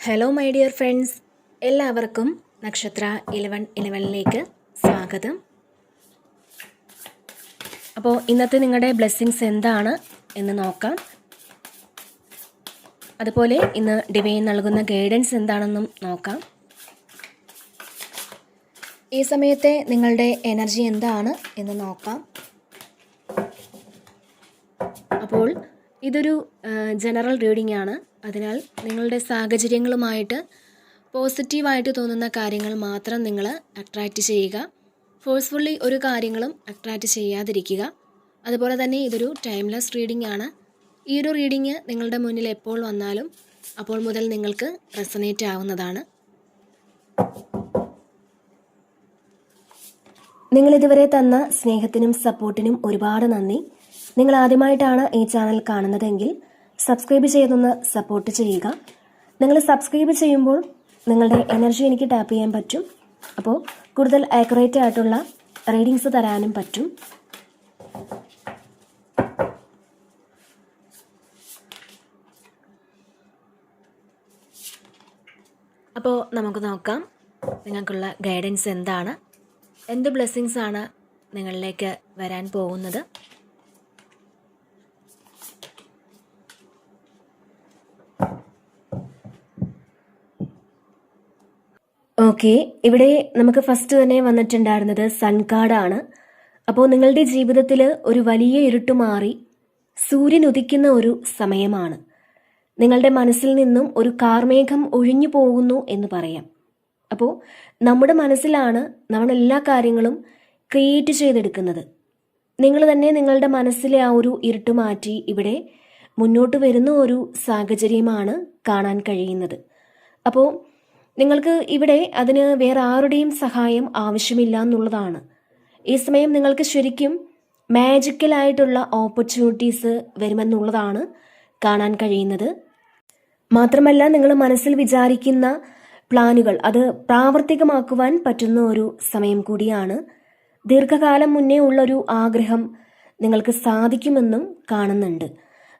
Hello my dear friends, എല്ലാവർക്കും നക്ഷത്ര 1111ലേക്ക് സ്വാഗതം. അപ്പോൾ ഇന്നത്തെ നിങ്ങളുടെ ബ്ലെസ്സിങ്സ് എന്താണ് എന്ന് നോക്കാം. അതുപോലെ ഇന്ന് ഡിവൈൻ നൽകുന്ന ഗൈഡൻസ് എന്താണെന്നും നോക്കാം. ഈ സമയത്തെ നിങ്ങളുടെ എനർജി എന്താണ് എന്ന് നോക്കാം. അപ്പോൾ ഇതൊരു ജനറൽ റീഡിംഗ് ആണ്. അതിനാൽ നിങ്ങളുടെ സാഹചര്യങ്ങളുമായിട്ട് പോസിറ്റീവായിട്ട് തോന്നുന്ന കാര്യങ്ങൾ മാത്രം നിങ്ങൾ അട്രാക്റ്റ് ചെയ്യുക. ഫോഴ്സ്ഫുള്ളി ഒരു കാര്യങ്ങളും അട്രാക്റ്റ് ചെയ്യാതിരിക്കുക. അതുപോലെ തന്നെ ഇതൊരു ടൈംലെസ് റീഡിംഗ് ആണ്. ഈ ഒരു റീഡിംഗ് നിങ്ങളുടെ മുന്നിൽ എപ്പോൾ വന്നാലും അപ്പോൾ മുതൽ നിങ്ങൾക്ക് റെസനേറ്റ് ആവുന്നതാണ്. നിങ്ങളിതുവരെ തന്ന സ്നേഹത്തിനും സപ്പോർട്ടിനും ഒരുപാട് നന്ദി. നിങ്ങൾ ആദ്യമായിട്ടാണ് ഈ ചാനൽ കാണുന്നതെങ്കിൽ സബ്സ്ക്രൈബ് ചെയ്തൊന്ന് സപ്പോർട്ട് ചെയ്യുക. നിങ്ങൾ സബ്സ്ക്രൈബ് ചെയ്യുമ്പോൾ നിങ്ങളുടെ എനർജി എനിക്ക് ടാപ്പ് ചെയ്യാൻ പറ്റും. അപ്പോൾ കൂടുതൽ ആക്യുറേറ്റ് ആയിട്ടുള്ള റീഡിങ്സ് തരാനും പറ്റും. അപ്പോൾ നമുക്ക് നോക്കാം നിങ്ങൾക്കുള്ള ഗൈഡൻസ് എന്താണ്, എന്ത് ബ്ലെസ്സിങ്സ് ആണ് നിങ്ങളിലേക്ക് വരാൻ പോകുന്നത്. ഓക്കെ, ഇവിടെ നമുക്ക് ഫസ്റ്റ് തന്നെ വന്നിട്ടുണ്ടായിരുന്നത് സൺ കാർഡാണ്. അപ്പോൾ നിങ്ങളുടെ ജീവിതത്തിൽ ഒരു വലിയ ഇരുട്ട് മാറി സൂര്യൻ ഉദിക്കുന്ന ഒരു സമയമാണ്. നിങ്ങളുടെ മനസ്സിൽ നിന്നും ഒരു കാർമേഘം ഒഴിഞ്ഞു പോകുന്നു എന്ന് പറയാം. അപ്പോൾ നമ്മുടെ മനസ്സിലാണ് നമ്മൾ എല്ലാ കാര്യങ്ങളും ക്രിയേറ്റ് ചെയ്തെടുക്കുന്നത്. നിങ്ങൾ തന്നെ നിങ്ങളുടെ മനസ്സിലെ ആ ഒരു ഇരുട്ട് മാറ്റി ഇവിടെ മുന്നോട്ട് വരുന്ന ഒരു സാഹചര്യമാണ് കാണാൻ കഴിയുന്നത്. അപ്പോൾ നിങ്ങൾക്ക് ഇവിടെ അതിന് വേറെ ആരുടെയും സഹായം ആവശ്യമില്ല എന്നുള്ളതാണ്. ഈ സമയം നിങ്ങൾക്ക് ശരിക്കും മാജിക്കലായിട്ടുള്ള ഓപ്പർച്യൂണിറ്റീസ് വരുമെന്നുള്ളതാണ് കാണാൻ കഴിയുന്നത്. മാത്രമല്ല നിങ്ങൾ മനസ്സിൽ വിചാരിക്കുന്ന പ്ലാനുകൾ അത് പ്രാവർത്തികമാക്കുവാൻ പറ്റുന്ന ഒരു സമയം കൂടിയാണ്. ദീർഘകാലം മുന്നേ ഉള്ളൊരു ആഗ്രഹം നിങ്ങൾക്ക് സാധിക്കുമെന്നും കാണുന്നുണ്ട്.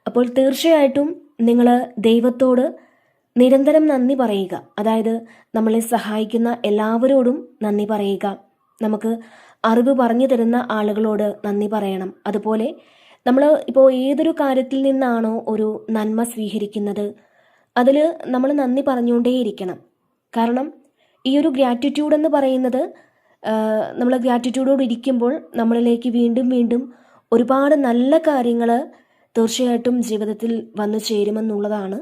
അപ്പോൾ തീർച്ചയായിട്ടും നിങ്ങൾ ദൈവത്തോട് നിരന്തരം നന്ദി പറയുക. അതായത് നമ്മളെ സഹായിക്കുന്ന എല്ലാവരോടും നന്ദി പറയുക. നമുക്ക് അറിവ് പറഞ്ഞു തരുന്ന ആളുകളോട് നന്ദി പറയണം. അതുപോലെ നമ്മൾ ഇപ്പോൾ ഏതൊരു കാര്യത്തിൽ നിന്നാണോ ഒരു നന്മ സ്വീകരിക്കുന്നത് അതിൽ നമ്മൾ നന്ദി പറഞ്ഞുകൊണ്ടേയിരിക്കണം. കാരണം ഈ ഒരു ഗ്രാറ്റിറ്റ്യൂഡ് എന്ന് പറയുന്നത് നമ്മൾ ഗ്രാറ്റിറ്റ്യൂഡോട് ഇരിക്കുമ്പോൾ നമ്മളിലേക്ക് വീണ്ടും വീണ്ടും ഒരുപാട് നല്ല കാര്യങ്ങൾ തീർച്ചയായിട്ടും ജീവിതത്തിൽ വന്നു ചേരുമെന്നുള്ളതാണ്.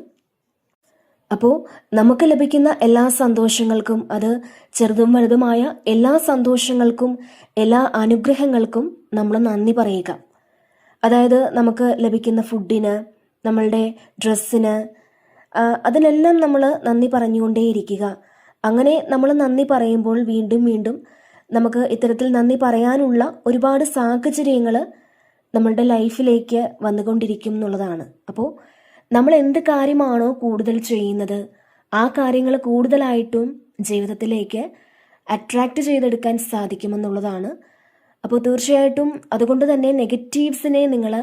അപ്പോൾ നമുക്ക് ലഭിക്കുന്ന എല്ലാ സന്തോഷങ്ങൾക്കും, അത് ചെറുതും വലുതുമായ എല്ലാ സന്തോഷങ്ങൾക്കും എല്ലാ അനുഗ്രഹങ്ങൾക്കും നമ്മൾ നന്ദി പറയുക. അതായത് നമുക്ക് ലഭിക്കുന്ന ഫുഡിന്, നമ്മളുടെ ഡ്രസ്സിന്, അതിനെല്ലാം നമ്മൾ നന്ദി പറഞ്ഞുകൊണ്ടേയിരിക്കുക. അങ്ങനെ നമ്മൾ നന്ദി പറയുമ്പോൾ വീണ്ടും വീണ്ടും നമുക്ക് ഇത്തരത്തിൽ നന്ദി പറയാനുള്ള ഒരുപാട് സാഹചര്യങ്ങൾ നമ്മളുടെ ലൈഫിലേക്ക് വന്നുകൊണ്ടിരിക്കും എന്നുള്ളതാണ്. അപ്പോൾ നമ്മൾ എന്ത് കാര്യമാണോ കൂടുതൽ ചെയ്യുന്നത് ആ കാര്യങ്ങൾ കൂടുതലായിട്ടും ജീവിതത്തിലേക്ക് അട്രാക്റ്റ് ചെയ്തെടുക്കാൻ സാധിക്കുമെന്നുള്ളതാണ്. അപ്പോൾ തീർച്ചയായിട്ടും അതുകൊണ്ട് തന്നെ നെഗറ്റീവ്സിനെ നിങ്ങൾ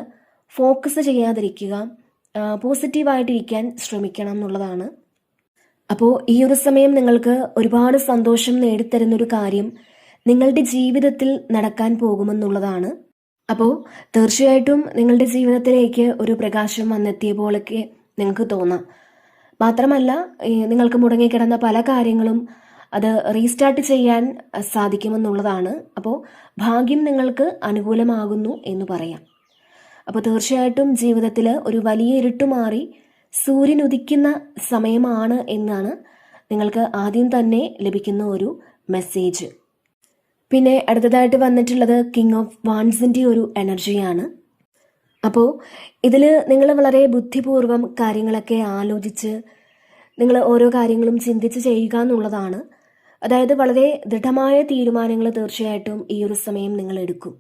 ഫോക്കസ് ചെയ്യാതിരിക്കുക, പോസിറ്റീവായിട്ടിരിക്കാൻ ശ്രമിക്കണം എന്നുള്ളതാണ്. അപ്പോൾ ഈ ഒരു സമയം നിങ്ങൾക്ക് ഒരുപാട് സന്തോഷം നേടിത്തരുന്നൊരു കാര്യം നിങ്ങളുടെ ജീവിതത്തിൽ നടക്കാൻ പോകുമെന്നുള്ളതാണ്. അപ്പോൾ തീർച്ചയായിട്ടും നിങ്ങളുടെ ജീവിതത്തിലേക്ക് ഒരു പ്രകാശം വന്നെത്തിയ പോലൊക്കെ നിങ്ങൾക്ക് തോന്നാം. മാത്രമല്ല നിങ്ങൾക്ക് മുടങ്ങിക്കിടന്ന പല കാര്യങ്ങളും അത് റീസ്റ്റാർട്ട് ചെയ്യാൻ സാധിക്കുമെന്നുള്ളതാണ്. അപ്പോൾ ഭാഗ്യം നിങ്ങൾക്ക് അനുകൂലമാകുന്നു എന്ന് പറയാം. അപ്പോൾ തീർച്ചയായിട്ടും ജീവിതത്തിൽ ഒരു വലിയ ഇരുട്ട് മാറി സൂര്യൻ ഉദിക്കുന്ന സമയമാണ് എന്നാണ് നിങ്ങൾക്ക് ആദ്യം തന്നെ ലഭിക്കുന്ന ഒരു മെസ്സേജ്. പിന്നെ അടുത്തതായിട്ട് വന്നിട്ടുള്ളത് കിങ് ഓഫ് വാൻസിൻ്റെ ഒരു എനർജിയാണ്. അപ്പോൾ ഇതിൽ നിങ്ങൾ വളരെ ബുദ്ധിപൂർവം കാര്യങ്ങളൊക്കെ ആലോചിച്ച് നിങ്ങൾ ഓരോ കാര്യങ്ങളും ചിന്തിച്ച് ചെയ്യുക എന്നുള്ളതാണ്. അതായത് വളരെ ദൃഢമായ തീരുമാനങ്ങൾ തീർച്ചയായിട്ടും ഈ ഒരു സമയം നിങ്ങൾ എടുക്കും.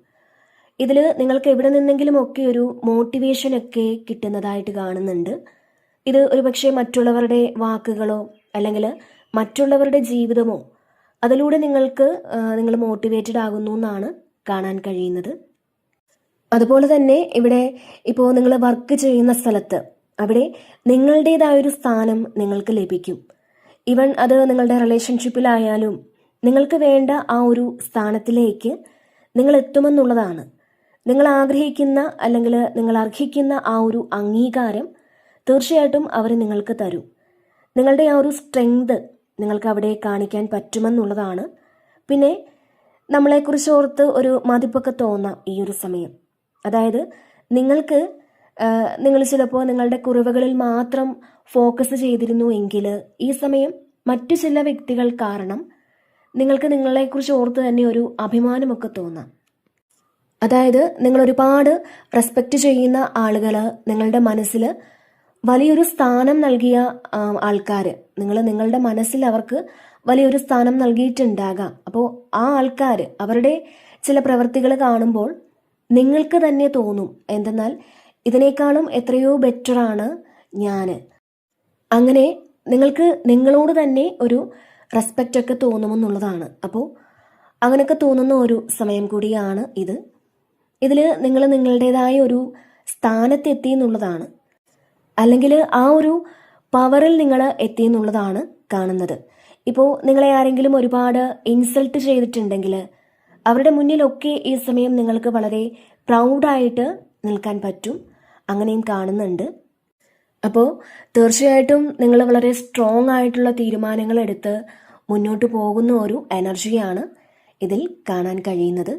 ഇതിൽ നിങ്ങൾക്ക് എവിടെ നിന്നെങ്കിലും ഒക്കെ ഒരു മോട്ടിവേഷനൊക്കെ കിട്ടുന്നതായിട്ട് കാണുന്നുണ്ട്. ഇത് ഒരുപക്ഷെ മറ്റുള്ളവരുടെ വാക്കുകളോ അല്ലെങ്കിൽ മറ്റുള്ളവരുടെ ജീവിതമോ അതിലൂടെ നിങ്ങൾ മോട്ടിവേറ്റഡ് ആകുന്നു എന്നാണ് കാണാൻ കഴിയുന്നത്. അതുപോലെ തന്നെ ഇവിടെ ഇപ്പോൾ നിങ്ങൾ വർക്ക് ചെയ്യുന്ന സ്ഥലത്ത് അവിടെ നിങ്ങളുടേതായൊരു സ്ഥാനം നിങ്ങൾക്ക് ലഭിക്കും. ഈവൻ അത് നിങ്ങളുടെ റിലേഷൻഷിപ്പിലായാലും നിങ്ങൾക്ക് വേണ്ട ആ ഒരു സ്ഥാനത്തിലേക്ക് നിങ്ങൾ എത്തുമെന്നുള്ളതാണ്. നിങ്ങൾ ആഗ്രഹിക്കുന്ന അല്ലെങ്കിൽ നിങ്ങൾ അർഹിക്കുന്ന ആ ഒരു അംഗീകാരം തീർച്ചയായിട്ടും അവർ നിങ്ങൾക്ക് തരും. നിങ്ങളുടെ ആ ഒരു സ്ട്രെങ്ത് നിങ്ങൾക്ക് അവിടെ കാണിക്കാൻ പറ്റുമെന്നുള്ളതാണ്. പിന്നെ നമ്മളെക്കുറിച്ച് ഓർത്ത് ഒരു മതിപ്പൊക്കെ തോന്നാം ഈ ഒരു സമയം. അതായത് നിങ്ങൾ ചിലപ്പോൾ നിങ്ങളുടെ കുറവുകളിൽ മാത്രം ഫോക്കസ് ചെയ്തിരുന്നു എങ്കിൽ ഈ സമയം മറ്റു ചില വ്യക്തികൾ കാരണം നിങ്ങൾക്ക് നിങ്ങളെക്കുറിച്ച് ഓർത്ത് തന്നെ ഒരു അഭിമാനമൊക്കെ തോന്നാം. അതായത് നിങ്ങൾ ഒരുപാട് റെസ്പെക്റ്റ് ചെയ്യുന്ന ആളുകൾ, നിങ്ങളുടെ മനസ്സിൽ വലിയൊരു സ്ഥാനം നൽകിയ ആൾക്കാർ, നിങ്ങളുടെ മനസ്സിൽ അവർക്ക് വലിയൊരു സ്ഥാനം നൽകിയിട്ടുണ്ടാകാം. അപ്പോൾ ആ ആൾക്കാർ അവരുടെ ചില പ്രവൃത്തികൾ കാണുമ്പോൾ നിങ്ങൾക്ക് തന്നെ തോന്നും, എന്തെന്നാൽ ഇതിനേക്കാളും എത്രയോ ബെറ്ററാണ് ഞാൻ. അങ്ങനെ നിങ്ങൾക്ക് നിങ്ങളോട് തന്നെ ഒരു റെസ്പെക്റ്റ് ഒക്കെ തോന്നുമെന്നുള്ളതാണ്. അപ്പോൾ അങ്ങനെയൊക്കെ തോന്നുന്ന ഒരു സമയം കൂടിയാണ് ഇത്. ഇതിൽ നിങ്ങൾ നിങ്ങളുടേതായ ഒരു സ്ഥാനത്തെത്തി എന്നുള്ളതാണ്, അല്ലെങ്കിൽ ആ ഒരു പവറിൽ നിങ്ങൾ എത്തി എന്നുള്ളതാണ് കാണുന്നത്. ഇപ്പോൾ നിങ്ങളെ ആരെങ്കിലും ഒരുപാട് ഇൻസൾട്ട് ചെയ്തിട്ടുണ്ടെങ്കിൽ അവരുടെ മുന്നിലൊക്കെ ഈ സമയം നിങ്ങൾക്ക് വളരെ പ്രൗഡായിട്ട് നിൽക്കാൻ പറ്റും. അങ്ങനെയും കാണുന്നുണ്ട്. അപ്പോൾ തീർച്ചയായിട്ടും നിങ്ങൾ വളരെ സ്ട്രോങ് ആയിട്ടുള്ള തീരുമാനങ്ങൾ എടുത്ത് മുന്നോട്ട് പോകുന്ന ഒരു എനർജിയാണ് ഇതിൽ കാണാൻ കഴിയുന്നത്.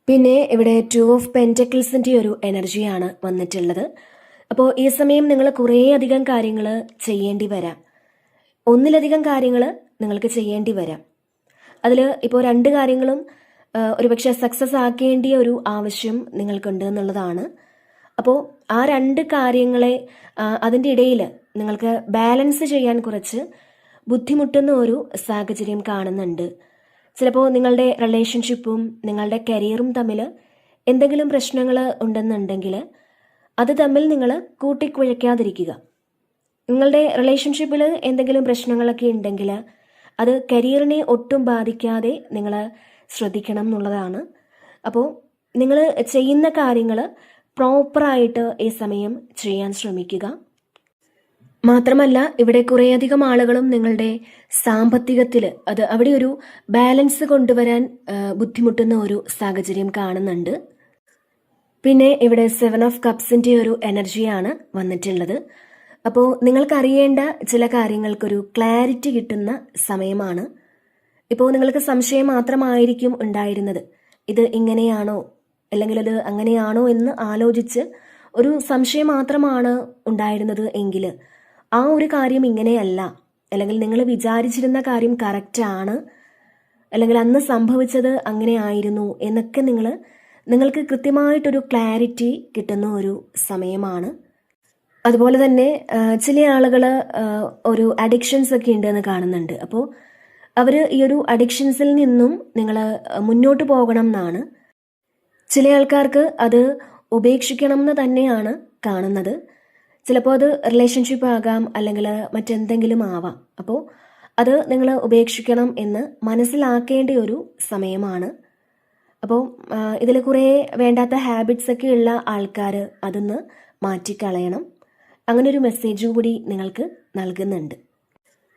പിന്നെ ഇവിടെ 2 ഓഫ് പെൻറ്റക്കിൾസിൻ്റെ ഒരു എനർജിയാണ് വന്നിട്ടുള്ളത്. അപ്പോൾ ഈ സമയം നിങ്ങൾ കുറേയധികം കാര്യങ്ങൾ ചെയ്യേണ്ടി വരാം. ഒന്നിലധികം കാര്യങ്ങൾ നിങ്ങൾക്ക് ചെയ്യേണ്ടി വരാം. അതിൽ ഇപ്പോൾ 2 കാര്യങ്ങളും ഒരുപക്ഷെ സക്സസ് ആക്കേണ്ടിയ ഒരു ആവശ്യം നിങ്ങൾക്കുണ്ട് എന്നുള്ളതാണ്. അപ്പോൾ ആ 2 കാര്യങ്ങളെ അതിൻ്റെ ഇടയിൽ നിങ്ങൾക്ക് ബാലൻസ് ചെയ്യാൻ കുറച്ച് ബുദ്ധിമുട്ടുന്ന ഒരു സാഹചര്യം കാണുന്നുണ്ട്. ചിലപ്പോൾ നിങ്ങളുടെ റിലേഷൻഷിപ്പും നിങ്ങളുടെ കരിയറും തമ്മിൽ എന്തെങ്കിലും പ്രശ്നങ്ങൾ ഉണ്ടെന്നുണ്ടെങ്കിൽ അത് തമ്മിൽ നിങ്ങൾ കൂട്ടിക്കുഴയ്ക്കാതിരിക്കുക. നിങ്ങളുടെ റിലേഷൻഷിപ്പിൽ എന്തെങ്കിലും പ്രശ്നങ്ങളൊക്കെ ഉണ്ടെങ്കിൽ അത് കരിയറിനെ ഒട്ടും ബാധിക്കാതെ നിങ്ങൾ ശ്രദ്ധിക്കണം എന്നുള്ളതാണ്. അപ്പോൾ നിങ്ങൾ ചെയ്യുന്ന കാര്യങ്ങൾ പ്രോപ്പറായിട്ട് ഈ സമയം ചെയ്യാൻ ശ്രമിക്കുക. മാത്രമല്ല ഇവിടെ കുറേയധികം ആളുകളും നിങ്ങളുടെ സാമ്പത്തികത്തിൽ അവിടെ ഒരു ബാലൻസ് കൊണ്ടുവരാൻ ബുദ്ധിമുട്ടുന്ന ഒരു സാഹചര്യം കാണുന്നുണ്ട്. പിന്നെ ഇവിടെ 7 ഓഫ് കപ്സിൻ്റെ ഒരു എനർജിയാണ് വന്നിട്ടുള്ളത്. അപ്പോൾ നിങ്ങൾക്കറിയേണ്ട ചില കാര്യങ്ങൾക്കൊരു ക്ലാരിറ്റി കിട്ടുന്ന സമയമാണ്. ഇപ്പോൾ നിങ്ങൾക്ക് സംശയം മാത്രമായിരിക്കും ഉണ്ടായിരുന്നത്, ഇത് ഇങ്ങനെയാണോ അല്ലെങ്കിൽ അത് അങ്ങനെയാണോ എന്ന് ആലോചിച്ച് ഒരു സംശയം മാത്രമാണ് ഉണ്ടായിരുന്നത് എങ്കിൽ ആ ഒരു കാര്യം ഇങ്ങനെയല്ല, അല്ലെങ്കിൽ നിങ്ങൾ വിചാരിച്ചിരുന്ന കാര്യം കറക്റ്റാണ്, അല്ലെങ്കിൽ അന്ന് സംഭവിച്ചത് അങ്ങനെ ആയിരുന്നു എന്നൊക്കെ നിങ്ങൾക്ക് കൃത്യമായിട്ടൊരു ക്ലാരിറ്റി കിട്ടുന്ന ഒരു സമയമാണ്. അതുപോലെ തന്നെ ചില ആളുകൾ ഒരു അഡിക്ഷൻസ് ഒക്കെ ഉണ്ടെന്ന് കാണുന്നുണ്ട്. അപ്പോൾ അവർ ഈ ഒരു അഡിക്ഷൻസിൽ നിന്നും നിങ്ങൾ മുന്നോട്ട് പോകണം എന്നാണ്. ചില ആൾക്കാർക്ക് അത് ഉപേക്ഷിക്കണം എന്ന് തന്നെയാണ് കാണുന്നത്. ചിലപ്പോൾ അത് റിലേഷൻഷിപ്പ് ആകാം, അല്ലെങ്കിൽ മറ്റെന്തെങ്കിലും ആവാം. അപ്പോൾ അത് നിങ്ങൾ ഉപേക്ഷിക്കണം എന്ന് മനസ്സിലാക്കേണ്ട ഒരു സമയമാണ്. അപ്പോൾ ഇതിൽ കുറേ വേണ്ടാത്ത ഹാബിറ്റ്സ് ഒക്കെ ഉള്ള ആൾക്കാർ അതൊന്ന് മാറ്റിക്കളയണം. അങ്ങനെ ഒരു മെസ്സേജ് കൂടി നിങ്ങൾക്ക് നൽകുന്നുണ്ട്.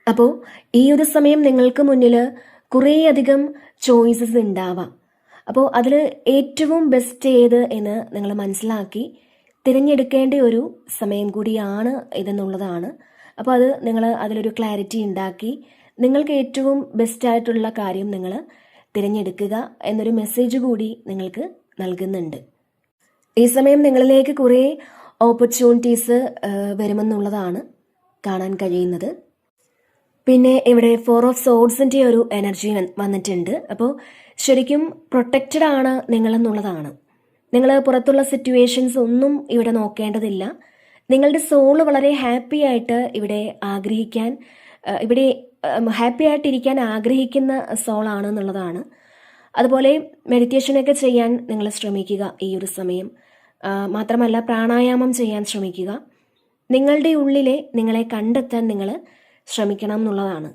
അപ്പോൾ ഈ ഒരു സമയം നിങ്ങൾക്ക് മുന്നിൽ കുറേയധികം ചോയ്സസ് ഉണ്ടാവാം. അപ്പോൾ അതിൽ ഏറ്റവും ബെസ്റ്റ് ഏത് എന്ന് നിങ്ങൾ മനസ്സിലാക്കി തിരഞ്ഞെടുക്കേണ്ട ഒരു സമയം കൂടിയാണ് ഇതെന്നുള്ളതാണ്. അപ്പോൾ അത് നിങ്ങൾ അതിലൊരു ക്ലാരിറ്റി ഉണ്ടാക്കി നിങ്ങൾക്ക് ഏറ്റവും ബെസ്റ്റായിട്ടുള്ള കാര്യം നിങ്ങൾ തിരഞ്ഞെടുക്കുക എന്നൊരു മെസ്സേജ് കൂടി നിങ്ങൾക്ക് നൽകുന്നുണ്ട്. ഈ സമയം നിങ്ങളിലേക്ക് കുറേ ഓപ്പർച്യൂണിറ്റീസ് വരുമെന്നുള്ളതാണ് കാണാൻ കഴിയുന്നത്. പിന്നെ ഇവിടെ 4 ഓഫ് സോഡ്സിൻ്റെ ഒരു എനർജി വന്നിട്ടുണ്ട്. അപ്പോൾ ശരിക്കും പ്രൊട്ടക്റ്റഡ് ആണ് നിങ്ങളെന്നുള്ളതാണ്. നിങ്ങൾ പുറത്തുള്ള സിറ്റുവേഷൻസ് ഒന്നും ഇവിടെ നോക്കേണ്ടതില്ല. നിങ്ങളുടെ സോള് വളരെ ഹാപ്പി ആയിട്ട് ഇവിടെ ഹാപ്പി ആയിട്ടിരിക്കാൻ ആഗ്രഹിക്കുന്ന സോളാണ് എന്നുള്ളതാണ്. അതുപോലെ മെഡിറ്റേഷനൊക്കെ ചെയ്യാൻ നിങ്ങൾ ശ്രമിക്കുക ഈ ഒരു സമയം. മാത്രമല്ല പ്രാണായാമം ചെയ്യാൻ ശ്രമിക്കുക. നിങ്ങളുടെ ഉള്ളിലെ നിങ്ങളെ കണ്ടെത്താൻ നിങ്ങൾ ശ്രമിക്കണം എന്നുള്ളതാണ്.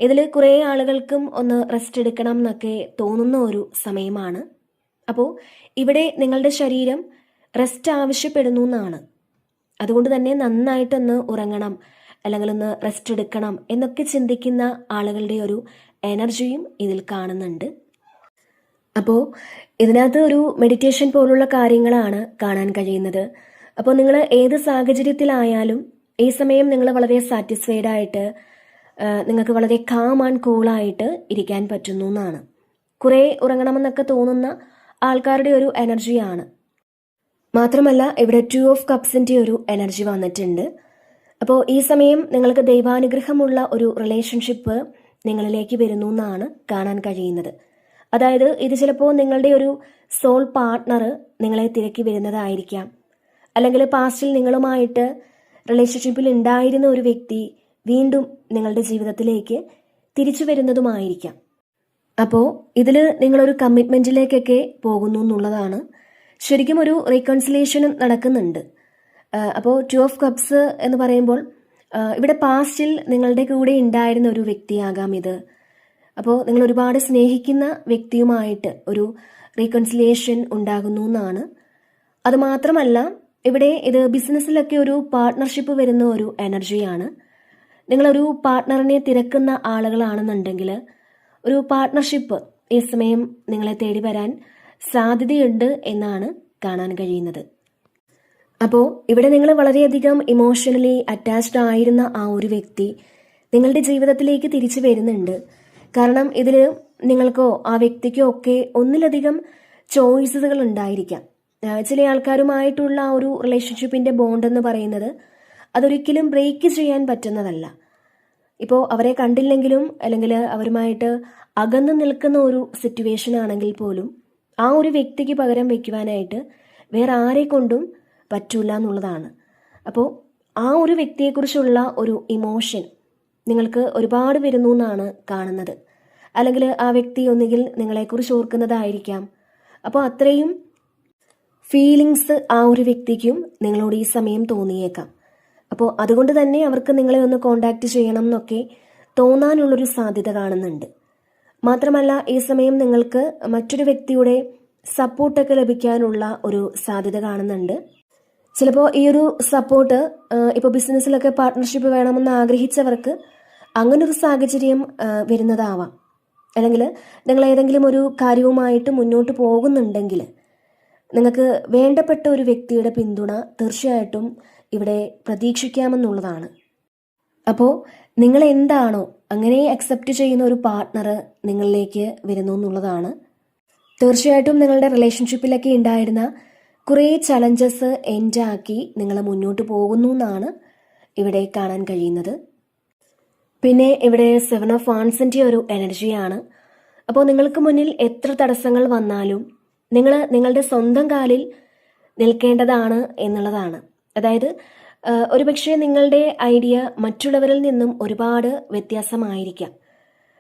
ഇതിൽ കുറേ ആളുകൾക്കും ഒന്ന് റെസ്റ്റ് എടുക്കണം എന്നൊക്കെ തോന്നുന്ന ഒരു സമയമാണ്. അപ്പോൾ ഇവിടെ നിങ്ങളുടെ ശരീരം റെസ്റ്റ് ആവശ്യപ്പെടുന്നു എന്നാണ്. അതുകൊണ്ട് തന്നെ നന്നായിട്ടൊന്ന് ഉറങ്ങണം, അല്ലെങ്കിൽ ഒന്ന് റെസ്റ്റ് എടുക്കണം എന്നൊക്കെ ചിന്തിക്കുന്ന ആളുകളുടെ ഒരു എനർജിയും ഇതിൽ കാണുന്നുണ്ട്. അപ്പോൾ ഇതിനകത്ത് ഒരു മെഡിറ്റേഷൻ പോലുള്ള കാര്യങ്ങളാണ് കാണാൻ കഴിയുന്നത്. അപ്പോൾ നിങ്ങൾ ഏത് സാഹചര്യത്തിലായാലും ഈ സമയം നിങ്ങൾ വളരെ സാറ്റിസ്ഫൈഡ് ആയിട്ട് നിങ്ങൾക്ക് വളരെ കാം ആൻഡ് കൂളായിട്ട് ഇരിക്കാൻ പറ്റുന്നു എന്നാണ്. കുറേ ഉറങ്ങണമെന്നൊക്കെ തോന്നുന്ന ആൾക്കാരുടെ ഒരു എനർജിയാണ്. മാത്രമല്ല ഇവിടെ 2 ഓഫ് കപ്സിൻ്റെ ഒരു എനർജി വന്നിട്ടുണ്ട്. അപ്പോൾ ഈ സമയം നിങ്ങൾക്ക് ദൈവാനുഗ്രഹമുള്ള ഒരു റിലേഷൻഷിപ്പ് നിങ്ങളിലേക്ക് വരുന്നു എന്നാണ് കാണാൻ കഴിയുന്നത്. അതായത് ഇത് ചിലപ്പോൾ നിങ്ങളുടെ ഒരു സോൾ പാർട്ട്ണർ നിങ്ങളെ തിരക്കി വരുന്നതായിരിക്കാം, അല്ലെങ്കിൽ പാസ്റ്റിൽ നിങ്ങളുമായിട്ട് റിലേഷൻഷിപ്പിൽ ഉണ്ടായിരുന്ന ഒരു വ്യക്തി വീണ്ടും നിങ്ങളുടെ ജീവിതത്തിലേക്ക് തിരിച്ചു വരുന്നതുമായിരിക്കാം. അപ്പോൾ ഇതിൽ നിങ്ങളൊരു കമ്മിറ്റ്മെൻറ്റിലേക്കൊക്കെ പോകുന്നു എന്നുള്ളതാണ്. ശരിക്കും ഒരു റീകൺസിലേഷനും നടക്കുന്നുണ്ട്. അപ്പോൾ 2 ഓഫ് കപ്സ് എന്ന് പറയുമ്പോൾ ഇവിടെ പാസ്റ്റിൽ നിങ്ങളുടെ കൂടെ ഉണ്ടായിരുന്ന ഒരു വ്യക്തിയാകാം ഇത്. അപ്പോൾ നിങ്ങൾ ഒരുപാട് സ്നേഹിക്കുന്ന വ്യക്തിയുമായിട്ട് ഒരു റീകൺസിലിയേഷൻ ഉണ്ടാകുന്നു എന്നാണ്. അതുമാത്രമല്ല ഇവിടെ ഇത് ബിസിനസ്സിലൊക്കെ ഒരു പാർട്ട്ണർഷിപ്പ് വരുന്ന ഒരു എനർജിയാണ്. നിങ്ങളൊരു പാർട്ട്ണറിനെ തിരക്കുന്ന ആളുകളാണെന്നുണ്ടെങ്കിൽ ഒരു പാർട്ട്ണർഷിപ്പ് ഈ സമയം നിങ്ങളെ തേടി വരാൻ സാധ്യതയുണ്ട് എന്നാണ് കാണാൻ കഴിയുന്നത്. അപ്പോൾ ഇവിടെ നിങ്ങൾ വളരെയധികം ഇമോഷണലി അറ്റാച്ച്ഡ് ആയിരുന്ന ആ ഒരു വ്യക്തി നിങ്ങളുടെ ജീവിതത്തിലേക്ക് തിരിച്ചു വരുന്നുണ്ട്. കാരണം ഇതിൽ നിങ്ങൾക്കോ ആ വ്യക്തിക്കോ ഒക്കെ ഒന്നിലധികം ചോയ്സുകൾ ഉണ്ടായിരിക്കാം. ചില ആൾക്കാരുമായിട്ടുള്ള ആ ഒരു റിലേഷൻഷിപ്പിൻ്റെ ബോണ്ട് എന്ന് പറയുന്നത് അതൊരിക്കലും ബ്രേക്ക് ചെയ്യാൻ പറ്റുന്നതല്ല. ഇപ്പോൾ അവരെ കണ്ടില്ലെങ്കിലും അല്ലെങ്കിൽ അവരുമായിട്ട് അകന്നു നിൽക്കുന്ന ഒരു സിറ്റുവേഷൻ ആണെങ്കിൽ പോലും ആ ഒരു വ്യക്തിക്ക് പകരം വയ്ക്കുവാനായിട്ട് വേറെ ആരെ കൊണ്ടും പറ്റില്ല എന്നുള്ളതാണ്. അപ്പോൾ ആ ഒരു വ്യക്തിയെക്കുറിച്ചുള്ള ഒരു ഇമോഷൻ നിങ്ങൾക്ക് ഒരുപാട് വരുന്നു എന്നാണ് കാണുന്നത്. അല്ലെങ്കിൽ ആ വ്യക്തി ഒന്നുകിൽ നിങ്ങളെക്കുറിച്ച് ഓർക്കുന്നതായിരിക്കാം. അപ്പോൾ അത്രയും ഫീലിങ്സ് ആ ഒരു വ്യക്തിക്കും നിങ്ങളോട് ഈ സമയം തോന്നിയേക്കാം. അപ്പോൾ അതുകൊണ്ട് തന്നെ അവർക്ക് നിങ്ങളെ ഒന്ന് കോണ്ടാക്ട് ചെയ്യണം എന്നൊക്കെ തോന്നാനുള്ളൊരു സാധ്യത കാണുന്നുണ്ട്. മാത്രമല്ല ഈ സമയം നിങ്ങൾക്ക് മറ്റൊരു വ്യക്തിയുടെ സപ്പോർട്ടൊക്കെ ലഭിക്കാനുള്ള ഒരു സാധ്യത കാണുന്നുണ്ട്. ചിലപ്പോൾ ഈ ഒരു സപ്പോർട്ട് ഇപ്പോൾ ബിസിനസ്സിലൊക്കെ പാർട്ട്ണർഷിപ്പ് വേണമെന്ന് ആഗ്രഹിച്ചവർക്ക് അങ്ങനൊരു സാഹചര്യം വരുന്നതാവാം. അല്ലെങ്കിൽ നിങ്ങൾ ഏതെങ്കിലും ഒരു കാര്യവുമായിട്ട് മുന്നോട്ട് പോകുന്നുണ്ടെങ്കിൽ നിങ്ങൾക്ക് വേണ്ടപ്പെട്ട ഒരു വ്യക്തിയുടെ പിന്തുണ തീർച്ചയായിട്ടും ഇവിടെ പ്രതീക്ഷിക്കാമെന്നുള്ളതാണ്. അപ്പോൾ നിങ്ങൾ എന്താണോ അങ്ങനെ അക്സെപ്റ്റ് ചെയ്യുന്ന ഒരു പാർട്ട്ണർ നിങ്ങളിലേക്ക് വരുന്നു എന്നുള്ളതാണ്. തീർച്ചയായിട്ടും നിങ്ങളുടെ റിലേഷൻഷിപ്പിലൊക്കെ ഉണ്ടായിരുന്ന കുറേ ചലഞ്ചസ് എൻഡാക്കി നിങ്ങൾ മുന്നോട്ട് പോകുന്നു എന്നാണ് ഇവിടെ കാണാൻ കഴിയുന്നത്. പിന്നെ ഇവിടെ 7 ഓഫ് വാൻസിൻ്റെ ഒരു എനർജിയാണ്. അപ്പോൾ നിങ്ങൾക്ക് മുന്നിൽ എത്ര തടസ്സങ്ങൾ വന്നാലും നിങ്ങൾ നിങ്ങളുടെ സ്വന്തം കാലിൽ നിൽക്കേണ്ടതാണ് എന്നുള്ളതാണ്. അതായത് ഒരുപക്ഷെ നിങ്ങളുടെ ഐഡിയ മറ്റുള്ളവരിൽ നിന്നും ഒരുപാട് വ്യത്യാസമായിരിക്കാം.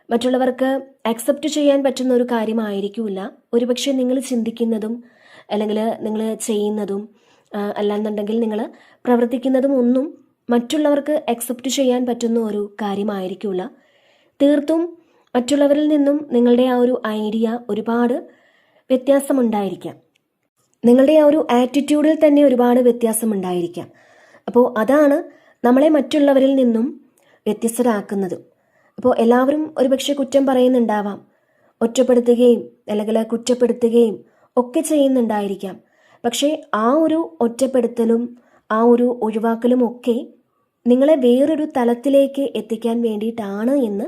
മറ്റുള്ളവർക്ക് അക്സെപ്റ്റ് ചെയ്യാൻ പറ്റുന്ന ഒരു കാര്യമായിരിക്കില്ല ഒരുപക്ഷെ നിങ്ങൾ ചിന്തിക്കുന്നതും അല്ലെങ്കിൽ നിങ്ങൾ ചെയ്യുന്നതും അല്ലാന്നുണ്ടെങ്കിൽ നിങ്ങൾ പ്രവർത്തിക്കുന്നതും ഒന്നും മറ്റുള്ളവർക്ക് അക്സെപ്റ്റ് ചെയ്യാൻ പറ്റുന്ന ഒരു കാര്യമായിരിക്കില്ല. തീർത്തും മറ്റുള്ളവരിൽ നിന്നും നിങ്ങളുടെ ആ ഒരു ഐഡിയ ഒരുപാട് വ്യത്യാസമുണ്ടായിരിക്കാം. നിങ്ങളുടെ ആ ഒരു ആറ്റിറ്റ്യൂഡിൽ തന്നെ ഒരുപാട് വ്യത്യാസമുണ്ടായിരിക്കാം. അപ്പോൾ അതാണ് നമ്മളെ മറ്റുള്ളവരിൽ നിന്നും വ്യത്യസ്തരാക്കുന്നത്. അപ്പോൾ എല്ലാവരും ഒരുപക്ഷെ കുറ്റം പറയുന്നുണ്ടാവാം, ഒറ്റപ്പെടുത്തുകയും അല്ലെങ്കിൽ കുറ്റപ്പെടുത്തുകയും ഒക്കെ ചെയ്യുന്നുണ്ടായിരിക്കാം. പക്ഷേ ആ ഒരു ഒറ്റപ്പെടുത്തലും ആ ഒരു ഒഴിവാക്കലും ഒക്കെ നിങ്ങളെ വേറൊരു തലത്തിലേക്ക് എത്തിക്കാൻ വേണ്ടിയിട്ടാണ് എന്ന്